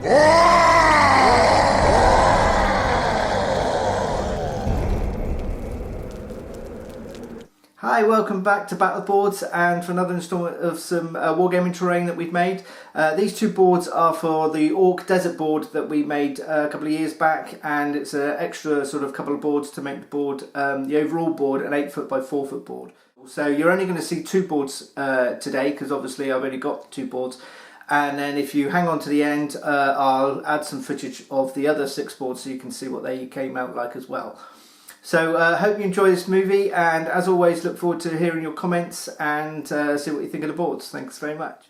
Hi, welcome back to Battleboards and for another instalment of some wargaming terrain that we've made. These two boards are for the Ork desert board that we made a couple of years back, and it's an extra sort of couple of boards to make the board, the overall board, an 8 foot by 4 foot board. So you're only going to see two boards today, because obviously I've only got two boards. And then if you hang on to the end, I'll add some footage of the other 6 boards so you can see what they came out like as well. So hope you enjoy this movie, and as always look forward to hearing your comments and see what you think of the boards. Thanks very much.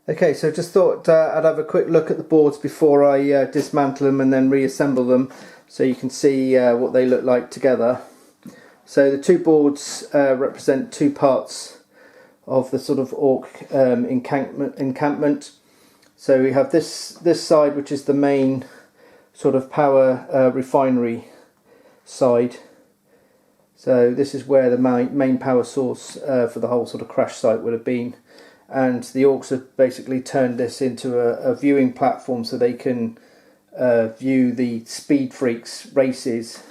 Okay, so just thought I'd have a quick look at the boards before I dismantle them and then reassemble them, so you can see what they look like together. So the two boards represent two parts of the sort of Ork encampment. So we have this side, which is the main sort of power refinery side. So this is where the main power source for the whole sort of crash site would have been, and the Orks have basically turned this into a viewing platform so they can view the Speed Freaks races,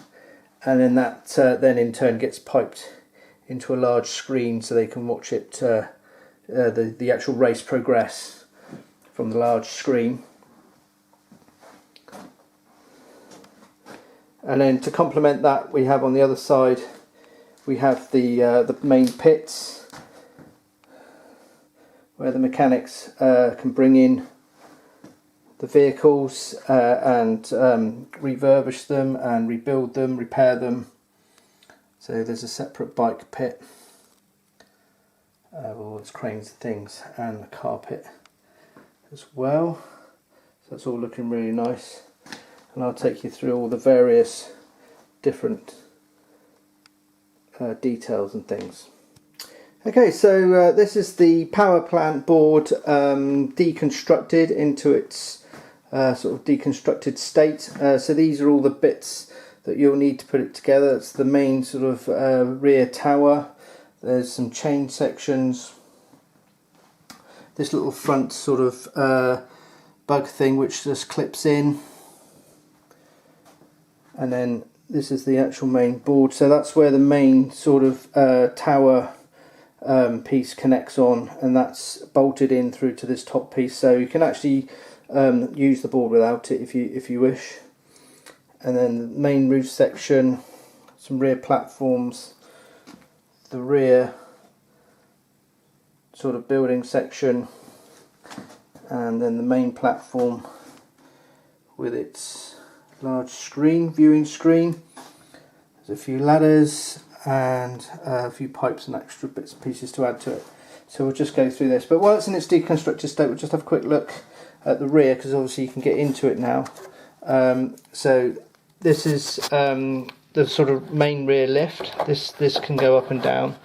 and then that then in turn gets piped into a large screen so they can watch it, the actual race progress from the large screen. And then to complement that, we have on the other side, we have the main pits where the mechanics can bring in the vehicles and refurbish them and rebuild them, repair them. So there's a separate bike pit with all its cranes and things, and the car pit as well. So that's all looking really nice. And I'll take you through all the various different details and things. Okay, so this is the power plant board deconstructed into its sort of deconstructed state. So these are all the bits that you'll need to put it together. It's the main sort of rear tower. There's some chain sections. This little front sort of bug thing which just clips in. And then this is the actual main board, so that's where the main sort of tower piece connects on, and that's bolted in through to this top piece, so you can actually use the board without it if you wish. And then the main roof section, some rear platforms, the rear sort of building section, and then the main platform with its large screen, viewing screen. There's a few ladders and a few pipes and extra bits and pieces to add to it. So we'll just go through this. But while it's in its deconstructed state, we'll just have a quick look at the rear, because obviously you can get into it now. So this is the sort of main rear lift. This can go up and down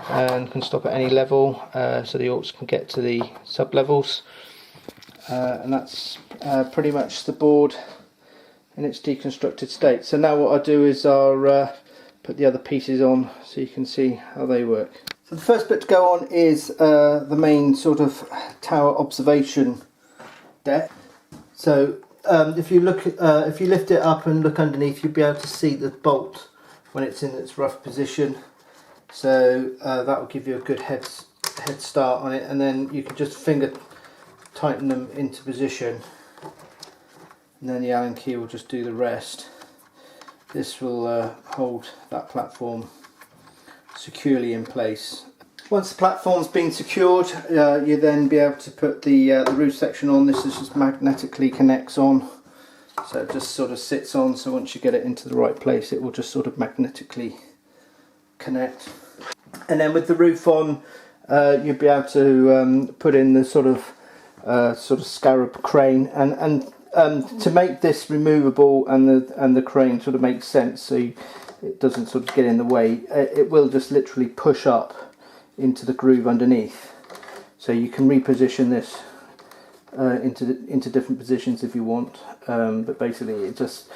and can stop at any level, so the Orks can get to the sub levels. And that's pretty much the board in its deconstructed state. So now what I'll do is I'll put the other pieces on so you can see how they work. So the first bit to go on is the main sort of tower observation deck. So if you lift it up and look underneath, you'll be able to see the bolt when it's in its rough position. So that will give you a good head start on it, and then you can just finger tighten them into position, and then the Allen key will just do the rest. This will hold that platform securely in place. Once the platform's been secured, you then be able to put the roof section on. This just magnetically connects on, so it just sort of sits on, so once you get it into the right place it will just sort of magnetically connect. And then with the roof on, you'll be able to put in the sort of scarab crane, and to make this removable and the crane sort of makes sense, so it doesn't sort of get in the way, it will just literally push up into the groove underneath. So you can reposition this into different positions if you want, but basically it just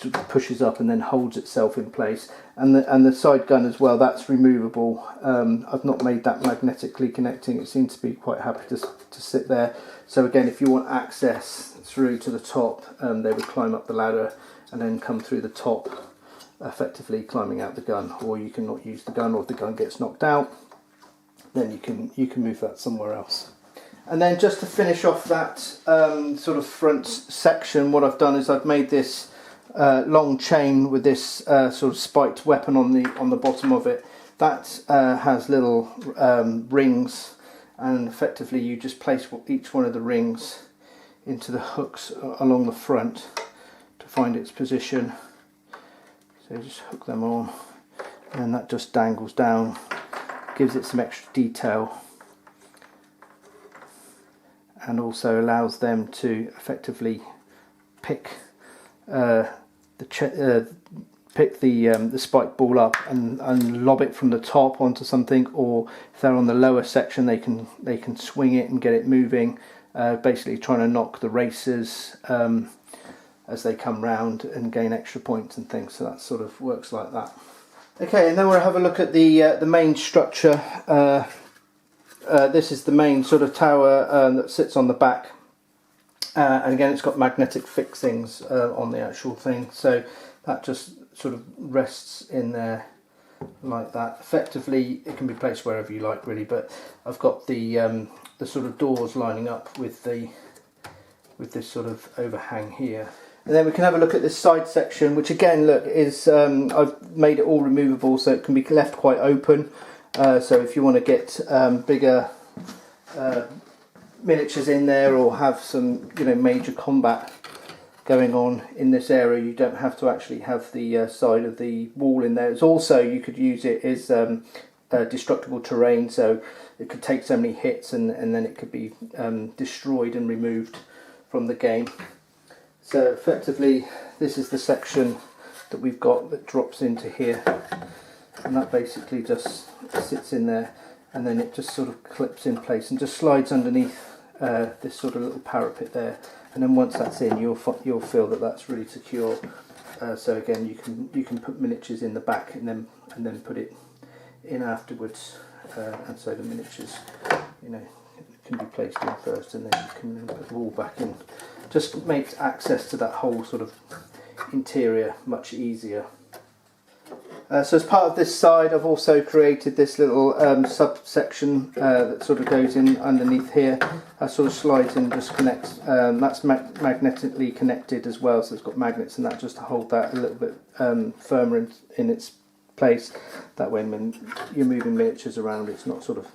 sort of pushes up and then holds itself in place. And the side gun as well, that's removable. I've not made that magnetically connecting. It seems to be quite happy to sit there. So again, if you want access through to the top, they would climb up the ladder and then come through the top, effectively climbing out the gun. Or you can not use the gun, or if the gun gets knocked out, then you can move that somewhere else. And then just to finish off that sort of front section, what I've done is I've made this long chain with this sort of spiked weapon on the bottom of it. That has little rings, and effectively you just place each one of the rings into the hooks along the front to find its position. So just hook them on, and that just dangles down, gives it some extra detail, and also allows them to effectively pick the spike ball up and lob it from the top onto something, or if they're on the lower section, they can swing it and get it moving, basically trying to knock the racers as they come round and gain extra points and things. So that sort of works like that. Okay, and then we'll have a look at the main structure. This is the main sort of tower that sits on the back, and again it's got magnetic fixings on the actual thing, so that just sort of rests in there like that. Effectively it can be placed wherever you like really, but I've got the sort of doors lining up with this sort of overhang here. And then we can have a look at this side section, which again, look, is I've made it all removable, so it can be left quite open. So if you want to get bigger miniatures in there, or have some major combat going on in this area, you don't have to actually have the side of the wall in there. It's also, you could use it as destructible terrain, so it could take so many hits and then it could be destroyed and removed from the game. So effectively this is the section that we've got that drops into here, and that basically just sits in there, and then it just sort of clips in place and just slides underneath this sort of little parapet there, and then once that's in, you'll feel that that's really secure. So again, you can put miniatures in the back and then put it in afterwards, and so the miniatures can be placed in first, and then you can put the wall back in. Just makes access to that whole sort of interior much easier. So as part of this side, I've also created this little subsection that sort of goes in underneath here. That sort of slides in, just connects. That's magnetically connected as well, so it's got magnets and that, just to hold that a little bit firmer in its place. That way when you're moving miniatures around, it's not sort of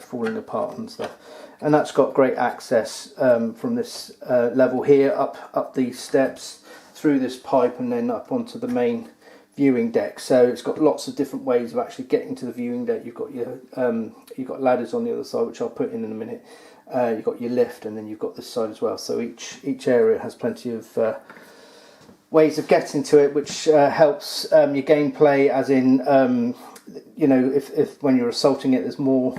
falling apart and stuff. And that's got great access from this level here up these steps, through this pipe, and then up onto the main viewing deck. So it's got lots of different ways of actually getting to the viewing deck. You've got ladders on the other side, which I'll put in a minute. You've got your lift, and then you've got this side as well. So each area has plenty of ways of getting to it, which helps your gameplay, as in if when you're assaulting it, there's more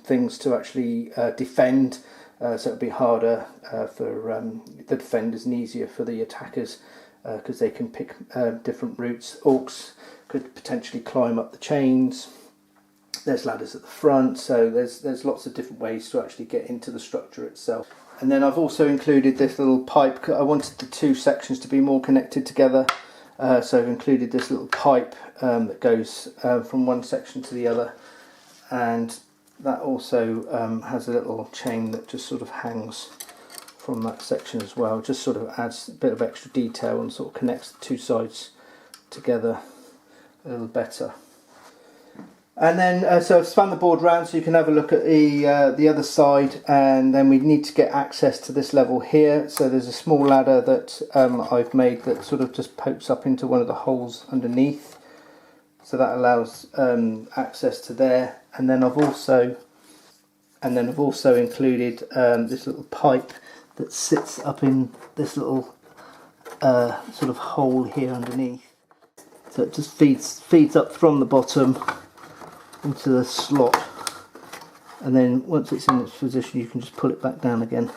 things to actually defend. So it'll be harder for the defenders and easier for the attackers, because they can pick different routes. Orcs could potentially climb up the chains. There's ladders at the front, so there's lots of different ways to actually get into the structure itself. And then I've also included this little pipe. I wanted the two sections to be more connected together, so I've included this little pipe that goes from one section to the other, and that also has a little chain that just sort of hangs from that section as well. Just sort of adds a bit of extra detail and sort of connects the two sides together a little better. And then so I've spun the board round so you can have a look at the other side, and then we need to get access to this level here. So there's a small ladder that I've made that sort of just pokes up into one of the holes underneath, so that allows access to there. And then I've also included this little pipe that sits up in this little sort of hole here underneath. So it just feeds up from the bottom into the slot, and then once it's in its position, you can just pull it back down again.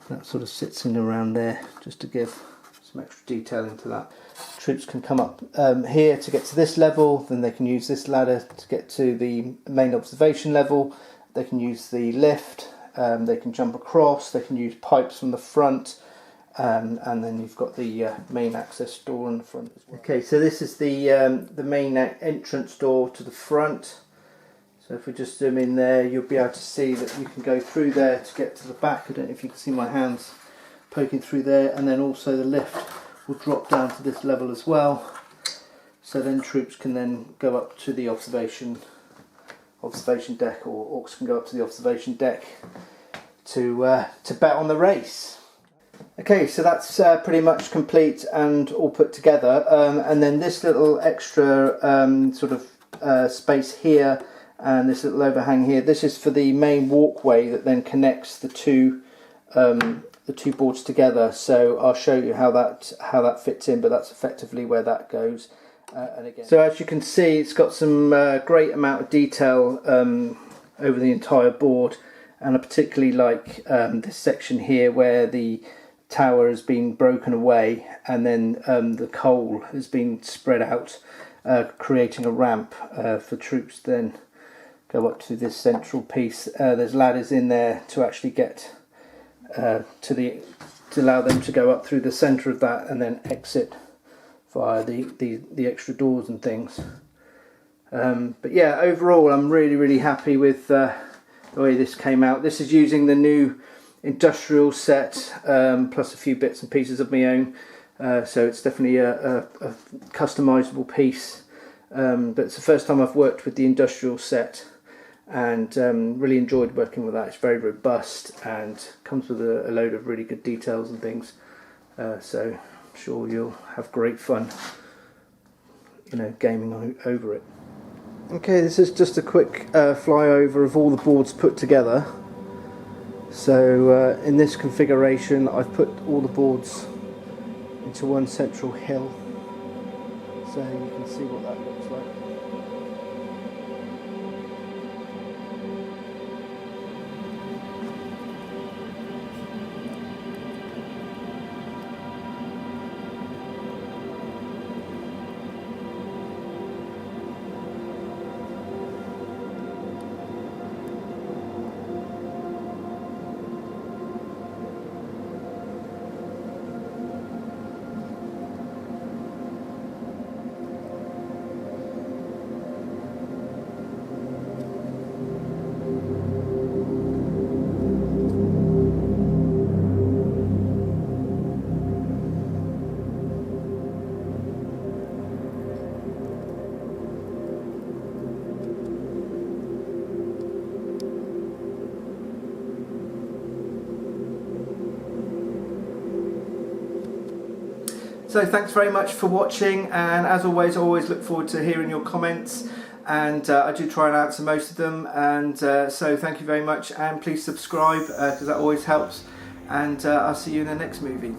That sort of sits in around there, just to give some extra detail into that. Troops can come up here to get to this level, then they can use this ladder to get to the main observation level. They can use the lift, they can jump across, they can use pipes from the front, and then you've got the main access door in the front as well. Okay, so this is the main entrance door to the front. So if we just zoom in there, you'll be able to see that you can go through there to get to the back. I don't know if you can see my hands poking through there, and then also the lift will drop down to this level as well. So then troops can then go up to the observation deck, or orcs can go up to the observation deck to bet on the race. Okay, so that's pretty much complete and all put together, and then this little extra sort of space here and this little overhang here, this is for the main walkway that then connects the two boards together. So I'll show you how that fits in, but that's effectively where that goes. And again, so as you can see, it's got some great amount of detail over the entire board, and I particularly like this section here where the tower has been broken away and then the coal has been spread out, creating a ramp for troops to then go up to this central piece. There's ladders in there to actually get to allow them to go up through the centre of that and then exit via the extra doors and things. But yeah, overall I'm really happy with the way this came out. This is using the new industrial set plus a few bits and pieces of my own, so it's definitely a customizable piece, but it's the first time I've worked with the industrial set, and really enjoyed working with that. It's very robust and comes with a load of really good details and things, so I'm sure you'll have great fun, gaming over it. Okay, this is just a quick flyover of all the boards put together. So in this configuration I've put all the boards into one central hill, so you can see what that looks like. So thanks very much for watching, and as always, I always look forward to hearing your comments, and I do try and answer most of them, and so thank you very much, and please subscribe because that always helps, and I'll see you in the next movie.